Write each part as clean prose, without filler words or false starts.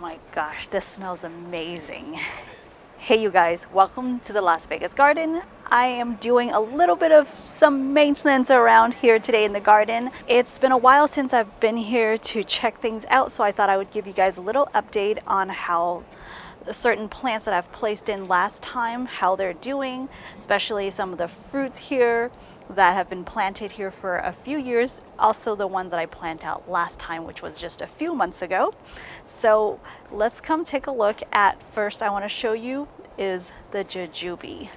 my gosh, this smells amazing. Hey you guys, welcome to the Las Vegas garden. I am doing a little bit of some maintenance around here today in the garden. It's been a while since I've been here to check things out, so I thought I would give you guys a little update on how certain plants that I've placed in last time, how they're doing, especially some of the fruits here that have been planted here for a few years, also the ones that I planted out last time, which was just a few months ago. So let's come take a look at, first I want to show you is the jujube.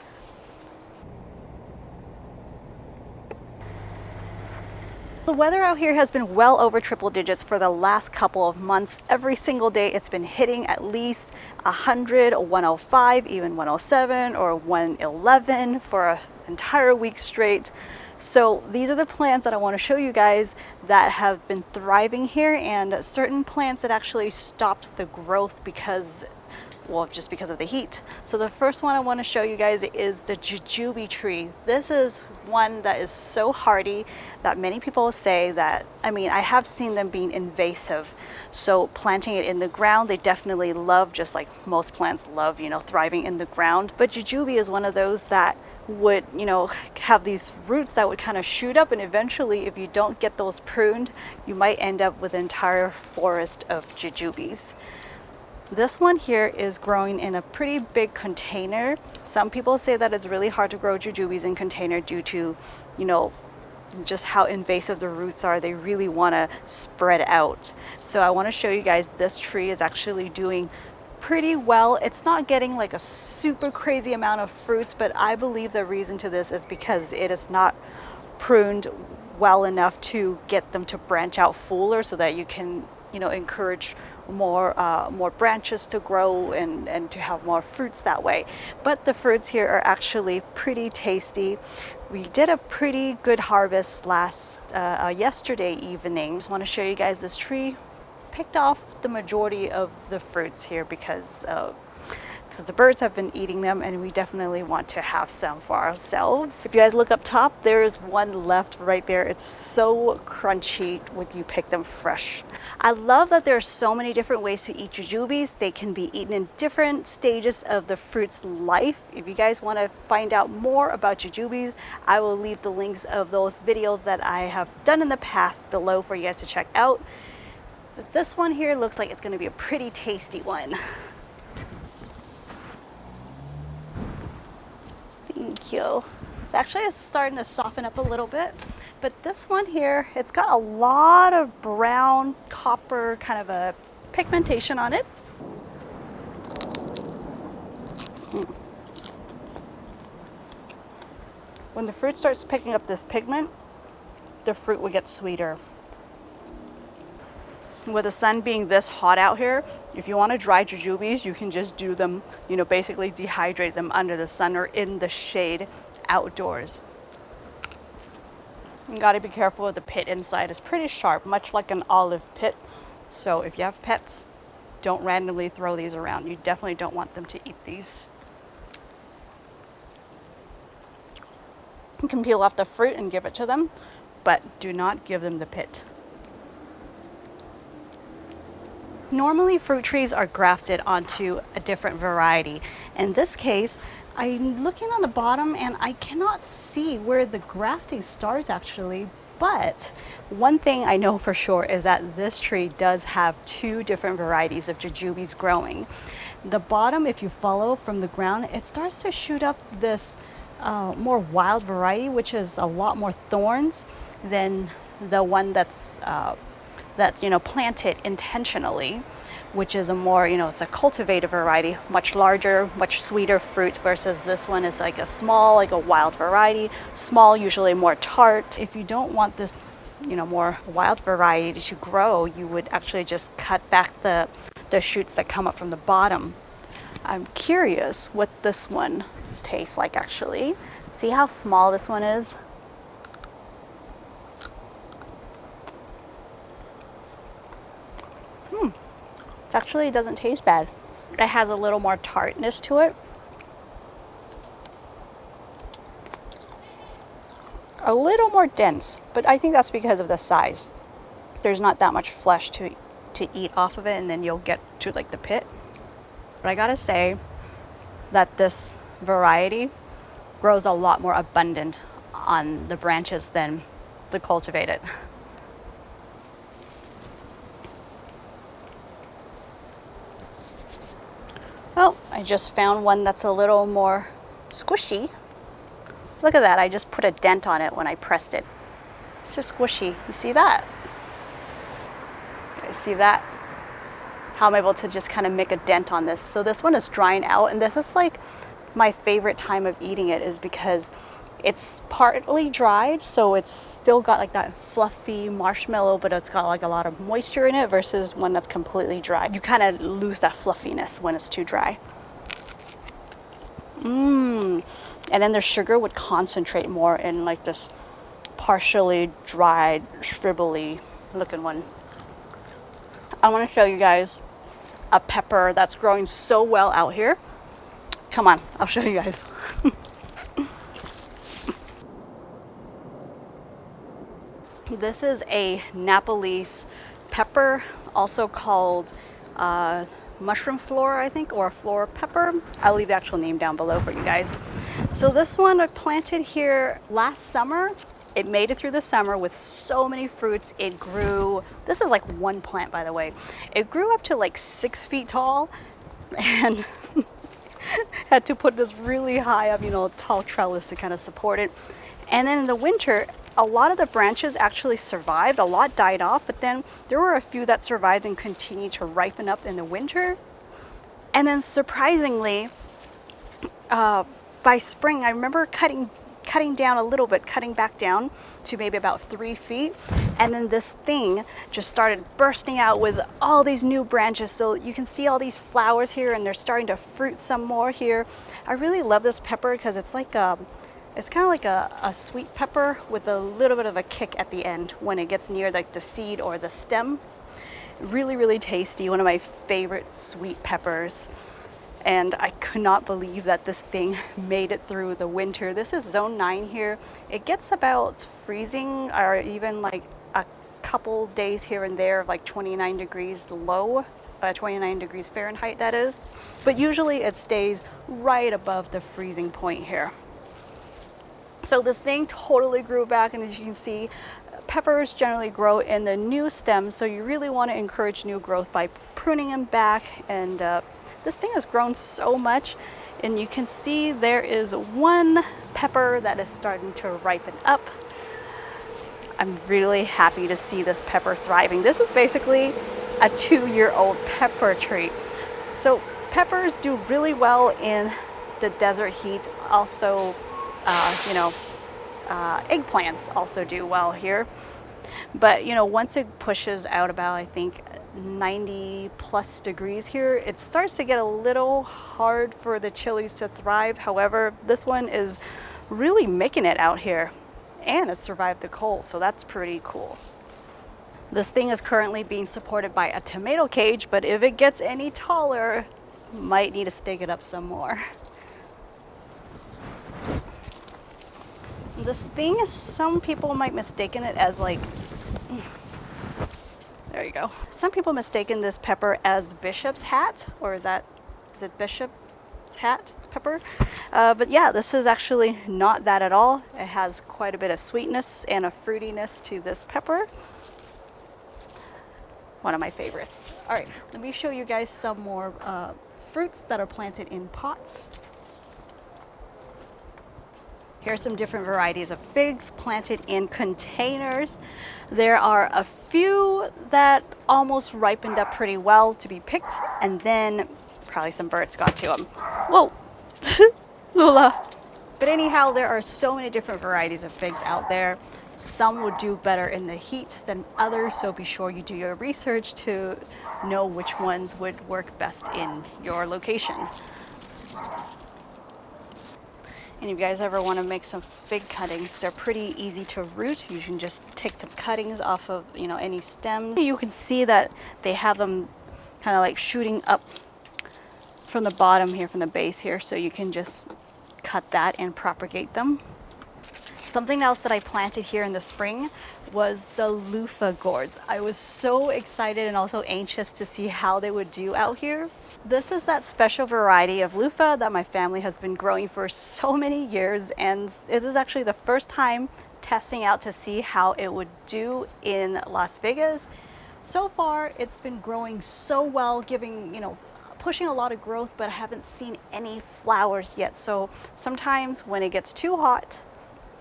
The weather out here has been well over triple digits for the last couple of months. Every single day it's been hitting at least 100, 105, even 107 or 111 for an entire week straight. So these are the plants that I want to show you guys that have been thriving here, and certain plants that actually stopped the growth because, well, just because of the heat. So the first one I want to show you guys is the Jujube tree. This is one that is so hardy that many people say that, I mean, I have seen them being invasive. So planting it in the ground, they definitely love, just like most plants love, you know, thriving in the ground. But Jujube is one of those that would, you know, have these roots that would kind of shoot up, and eventually if you don't get those pruned, you might end up with an entire forest of jujubes. This one here is growing in a pretty big container. Some people say that it's really hard to grow jujubes in container due to, you know, just how invasive the roots are. They really want to spread out. So I want to show you guys this tree is actually doing pretty well. It's not getting like a super crazy amount of fruits, but I believe the reason to this is because it is not pruned well enough to get them to branch out fuller, so that you can, you know, encourage more branches to grow and to have more fruits that way. But the fruits here are actually pretty tasty. We did a pretty good harvest yesterday evening. Just want to show you guys this tree. Picked off the majority of the fruits here because the birds have been eating them, and we definitely want to have some for ourselves. If you guys look up top, there is one left right there. It's so crunchy when you pick them fresh. I love that there are so many different ways to eat jujubes. They can be eaten in different stages of the fruit's life. If you guys want to find out more about jujubes, I will leave the links of those videos that I have done in the past below for you guys to check out. But this one here looks like it's going to be a pretty tasty one. Thank you. It's starting to soften up a little bit, but this one here, it's got a lot of brown copper kind of a pigmentation on it. When the fruit starts picking up this pigment, the fruit will get sweeter. With the sun being this hot out here, if you want to dry jujubes, you can just do them, you know, basically dehydrate them under the sun or in the shade outdoors. You got to be careful with the pit inside. It's pretty sharp, much like an olive pit. So if you have pets, don't randomly throw these around. You definitely don't want them to eat these. You can peel off the fruit and give it to them, but do not give them the pit. Normally fruit trees are grafted onto a different variety. In this case, I'm looking on the bottom and I cannot see where the grafting starts actually, but one thing I know for sure is that this tree does have two different varieties of jujubes growing. The bottom, if you follow from the ground, it starts to shoot up this more wild variety, which is a lot more thorns than the one that's you know, planted intentionally, which is a more, you know, it's a cultivated variety, much larger, much sweeter fruit, versus this one is like a small, like a wild variety. Small, usually more tart. If you don't want this, you know, more wild variety to grow, you would actually just cut back the shoots that come up from the bottom. I'm curious what this one tastes like actually. See how small this one is? It actually doesn't taste bad. It has a little more tartness to it. A little more dense, but I think that's because of the size. There's not that much flesh to to eat off of it, and then you'll get to like the pit. But I gotta say that this variety grows a lot more abundant on the branches than the cultivated. Oh, I just found one that's a little more squishy. Look at that, I just put a dent on it when I pressed it. It's just squishy, you see that? You guys see that? How I'm able to just kind of make a dent on this. So this one is drying out, and this is like my favorite time of eating it, is because it's partly dried, so it's still got like that fluffy marshmallow, but it's got like a lot of moisture in it, versus one that's completely dry. You kind of lose that fluffiness when it's too dry. And then the sugar would concentrate more in like this partially dried, shrivelly looking one. I want to show you guys a pepper that's growing so well out here. Come on, I'll show you guys. This is a Nepalese pepper, also called mushroom flower, I think, or flower pepper. I'll leave the actual name down below for you guys. So this one I planted here last summer. It made it through the summer with so many fruits. It grew, this is like one plant, by the way. It grew up to like 6 feet tall, and had to put this really high up, tall trellis to kind of support it. And then in the winter, a lot of the branches actually survived. A lot died off, but then there were a few that survived and continued to ripen up in the winter. And then surprisingly, by spring, I remember cutting down a little bit, cutting back down to maybe about 3 feet. And then this thing just started bursting out with all these new branches. So you can see all these flowers here, and they're starting to fruit some more here. I really love this pepper because it's like it's kind of like a sweet pepper with a little bit of a kick at the end when it gets near like the seed or the stem. Really, really tasty. One of my favorite sweet peppers. And I could not believe that this thing made it through the winter. This is zone 9 here. It gets about freezing, or even like a couple days here and there of like 29 degrees low, 29 degrees Fahrenheit that is. But usually it stays right above the freezing point here. So this thing totally grew back, and as you can see, peppers generally grow in the new stems, so you really want to encourage new growth by pruning them back. And this thing has grown so much, and you can see there is one pepper that is starting to ripen up. I'm really happy to see this pepper thriving. This is basically a 2-year-old pepper tree. So peppers do really well in the desert heat. Also, eggplants also do well here. But once it pushes out about, I think, 90 plus degrees here, it starts to get a little hard for the chilies to thrive. However, this one is really making it out here, and it survived the cold, so that's pretty cool. This thing is currently being supported by a tomato cage, but if it gets any taller, might need to stake it up some more. This thing, some people might mistaken it as like, there you go. Some people mistaken this pepper as bishop's hat, or is it bishop's hat pepper? But yeah, this is actually not that at all. It has quite a bit of sweetness and a fruitiness to this pepper. One of my favorites. All right, let me show you guys some more fruits that are planted in pots. Here's some different varieties of figs planted in containers. There are a few that almost ripened up pretty well to be picked, and then probably some birds got to them. Whoa, Lola. But anyhow, there are so many different varieties of figs out there. Some would do better in the heat than others, so be sure you do your research to know which ones would work best in your location. And if you guys ever want to make some fig cuttings, they're pretty easy to root. You can just take some cuttings off of any stems. You can see that they have them kind of like shooting up from the bottom here, from the base here, so you can just cut that and propagate them. Something else that I planted here in the spring was the luffa gourds. I was so excited and also anxious to see how they would do out here. This is that special variety of luffa that my family has been growing for so many years, and it is actually the first time testing out to see how it would do in Las Vegas. So far, it's been growing so well, giving, pushing a lot of growth, but I haven't seen any flowers yet. So sometimes when it gets too hot,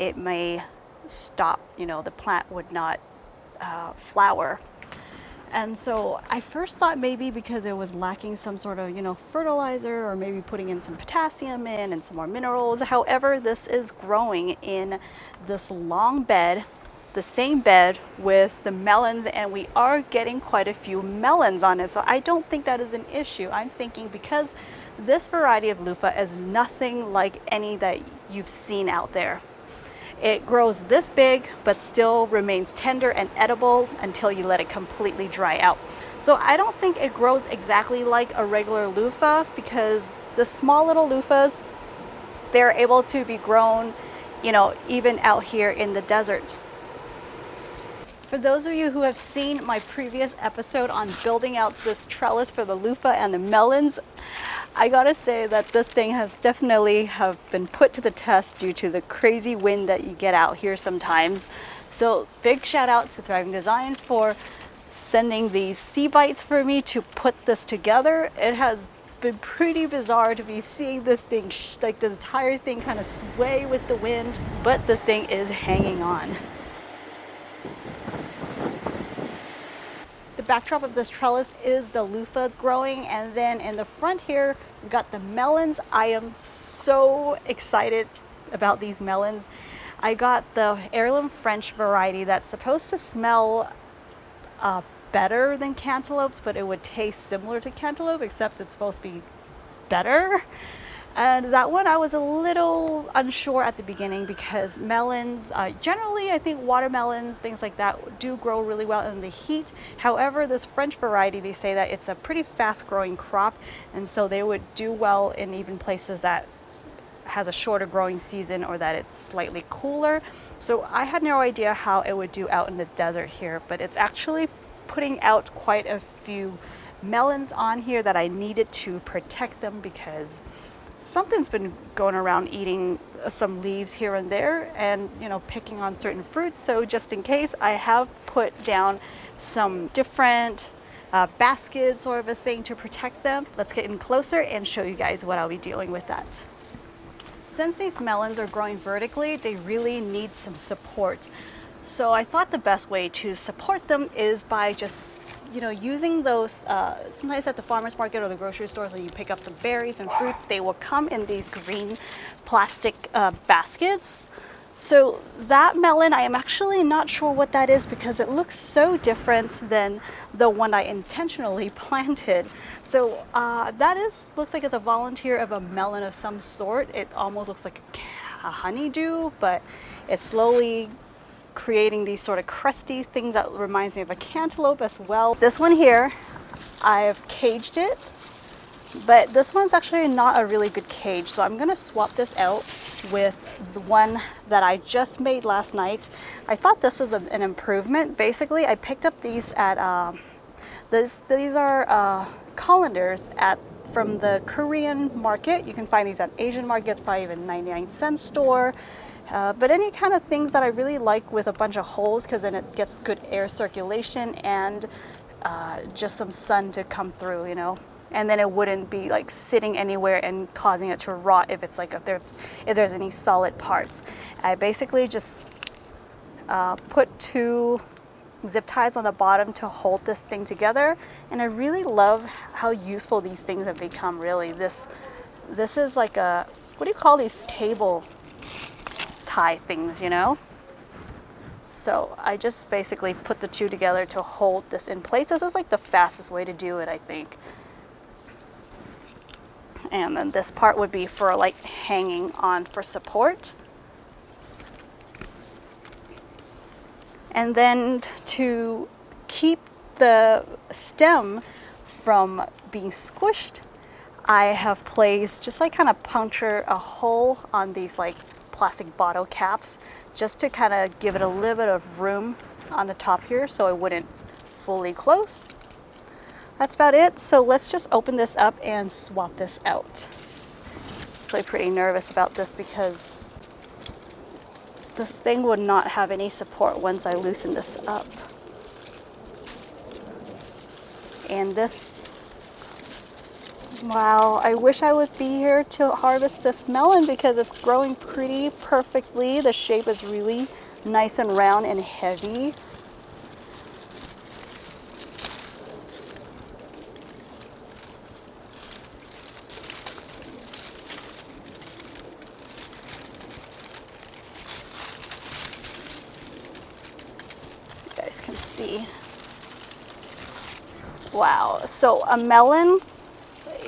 it may stop, the plant would not flower. And so I first thought maybe because it was lacking some sort of, fertilizer, or maybe putting in some potassium in and some more minerals. However, this is growing in this long bed, the same bed with the melons, and we are getting quite a few melons on it. So I don't think that is an issue. I'm thinking because this variety of luffa is nothing like any that you've seen out there. It grows this big, but still remains tender and edible until you let it completely dry out. So I don't think it grows exactly like a regular luffa, because the small little luffas, they're able to be grown, even out here in the desert. For those of you who have seen my previous episode on building out this trellis for the luffa and the melons, I gotta say that this thing has definitely have been put to the test due to the crazy wind that you get out here sometimes. So big shout out to Thriving Design for sending these sea bites for me to put this together. It has been pretty bizarre to be seeing this thing, like this entire thing kind of sway with the wind, but this thing is hanging on. The backdrop of this trellis is the loofahs growing, and then in the front here we've got the melons. I am so excited about these melons. I got the heirloom French variety that's supposed to smell better than cantaloupes, but it would taste similar to cantaloupe, except it's supposed to be better. And that one I was a little unsure at the beginning, because melons, generally I think watermelons, things like that, do grow really well in the heat. However, this French variety, they say that it's a pretty fast growing crop, and so they would do well in even places that has a shorter growing season or that it's slightly cooler. So I had no idea how it would do out in the desert here, but it's actually putting out quite a few melons on here that I needed to protect them, because something's been going around eating some leaves here and there, and picking on certain fruits. So just in case, I have put down some different baskets, sort of a thing, to protect them. Let's get in closer and show you guys what I'll be doing with that. Since these melons are growing vertically, they really need some support. So I thought the best way to support them is by just using those, sometimes at the farmer's market or the grocery stores, when you pick up some berries and fruits, they will come in these green plastic baskets. So that melon, I am actually not sure what that is, because it looks so different than the one I intentionally planted. So looks like it's a volunteer of a melon of some sort. It almost looks like a honeydew, but it's slowly creating these sort of crusty things that reminds me of a cantaloupe as well. This one here, I've caged it, but this one's actually not a really good cage, so I'm gonna swap this out with the one that I just made last night. I thought this was an improvement. Basically, I picked up these at these are colanders from the Korean market. You can find these at Asian markets, probably even 99-cent store. But any kind of things that I really like with a bunch of holes, because then it gets good air circulation and just some sun to come through, and then it wouldn't be like sitting anywhere and causing it to rot if it's like if there's any solid parts. I basically just put 2 zip ties on the bottom to hold this thing together, and I really love how useful these things have become. Really, this is like a, what do you call these cable tie things, So I just basically put the 2 together to hold this in place. This is like the fastest way to do it, I think. And then this part would be for like hanging on for support. And then to keep the stem from being squished, I have placed, just like kind of puncture a hole on these like plastic bottle caps just to kind of give it a little bit of room on the top here so it wouldn't fully close. That's about it. So let's just open this up and swap this out. Actually pretty nervous about this because this thing would not have any support once I loosen this up. And this, wow, I wish I would be here to harvest this melon because it's growing pretty perfectly. The shape is really nice and round and heavy. You guys can see. Wow, so a melon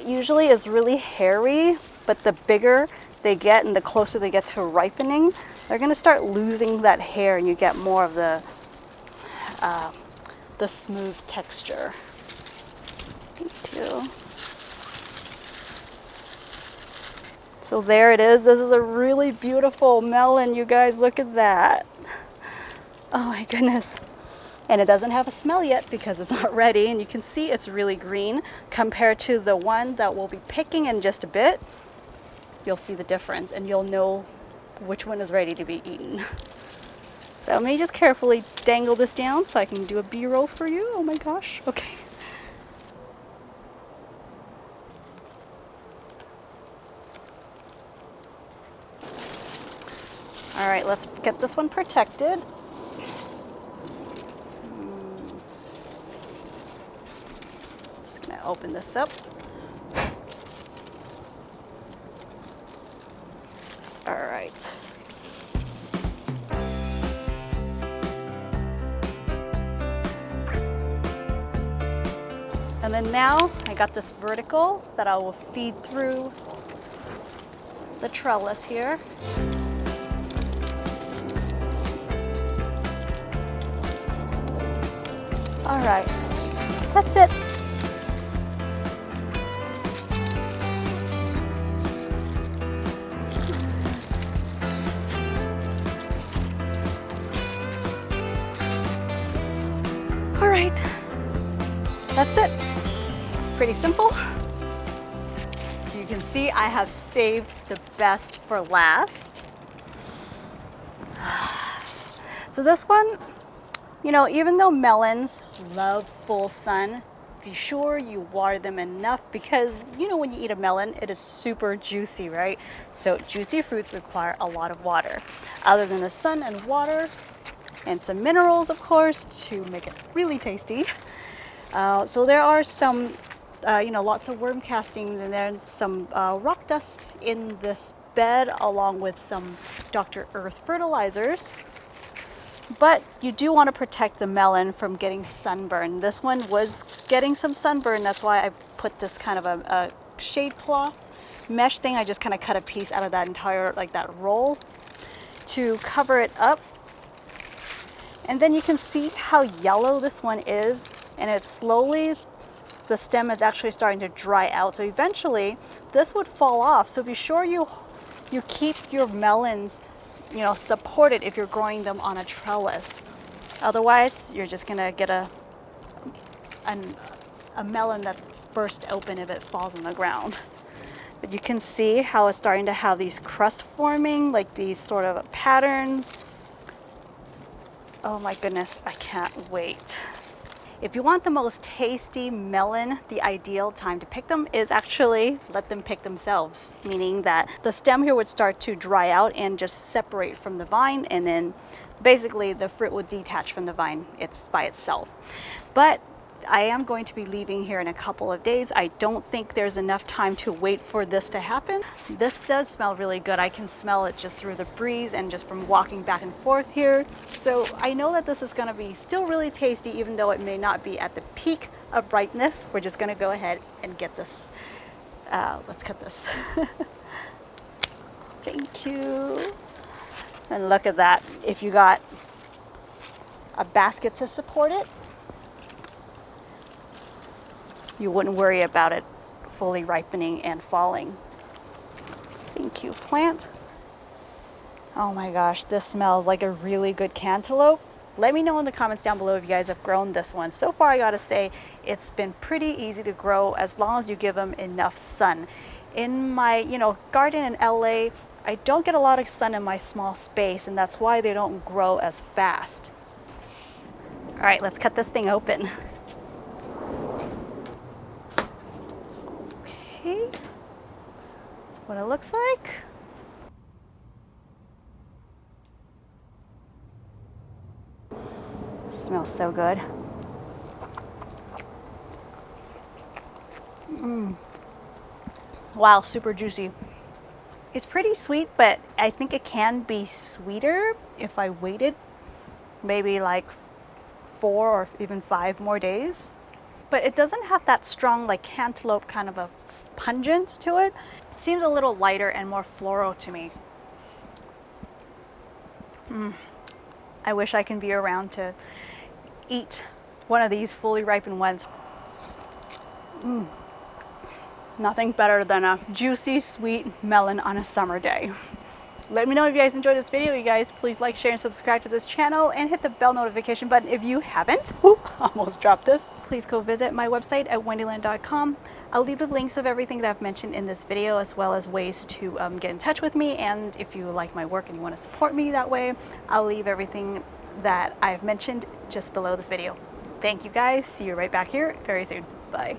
usually is really hairy, but the bigger they get and the closer they get to ripening, they're gonna start losing that hair and you get more of the smooth texture. Thank you. So there it is. This is a really beautiful melon, you guys, look at that. Oh my goodness. And it doesn't have a smell yet because it's not ready, and you can see it's really green compared to the one that we'll be picking in just a bit. You'll see the difference and you'll know which one is ready to be eaten. So let me just carefully dangle this down so I can do a B-roll for you. Oh my gosh, okay. All right, let's get this one protected. Open this up. All right. And then now I got this vertical that I will feed through the trellis here. All right, that's it. All right, that's it. Pretty simple. So you can see I have saved the best for last. So this one, you know, even though melons love full sun, be sure you water them enough because, you know, when you eat a melon, it is super juicy, right? So juicy fruits require a lot of water. Other than the sun and water, and some minerals, of course, to make it really tasty. So there are some, you know, lots of worm castings and there's some rock dust in this bed along with some Dr. Earth fertilizers. But you do want to protect the melon from getting sunburn. This one was getting some sunburn. That's why I put this kind of a shade cloth mesh thing. I just kind of cut a piece out of that entire, like that roll to cover it up. And then you can see how yellow this one is, and it's slowly, the stem is actually starting to dry out. So eventually this would fall off. So be sure you keep your melons, you know, supported if you're growing them on a trellis. Otherwise, you're just gonna get a melon that's burst open if it falls on the ground. But you can see how it's starting to have these crust forming, like these sort of patterns. Oh my goodness, I can't wait. If you want the most tasty melon, the ideal time to pick them is actually let them pick themselves, meaning that the stem here would start to dry out and just separate from the vine, and then basically the fruit will detach from the vine by itself. But I am going to be leaving here in a couple of days. I don't think there's enough time to wait for this to happen. This does smell really good. I can smell it just through the breeze and just from walking back and forth here. So I know that this is going to be still really tasty, even though it may not be at the peak of ripeness. We're just going to go ahead and get this. Let's cut this. Thank you. And look at that. If you got a basket to support it, you wouldn't worry about it fully ripening and falling. Thank you, plant. Oh my gosh, this smells like a really good cantaloupe. Let me know in the comments down below if you guys have grown this one. So far, I gotta say, it's been pretty easy to grow as long as you give them enough sun. In my, garden in LA, I don't get a lot of sun in my small space, and that's why they don't grow as fast. All right, let's cut this thing open. Okay, that's what it looks like. Smells so good. Wow, super juicy. It's pretty sweet, but I think it can be sweeter if I waited maybe like 4 or even 5 more days. But it doesn't have that strong like cantaloupe kind of a pungent to it. Seems a little lighter and more floral to me. I wish I can be around to eat one of these fully ripened ones. Nothing better than a juicy, sweet melon on a summer day. Let me know if you guys enjoyed this video. You guys, please like, share, and subscribe to this channel, and hit the bell notification button if you haven't. Whoop, almost dropped this. Please go visit my website at wendiland.com. I'll leave the links of everything that I've mentioned in this video, as well as ways to get in touch with me. And if you like my work and you want to support me that way, I'll leave everything that I've mentioned just below this video. Thank you guys. See you right back here very soon. Bye.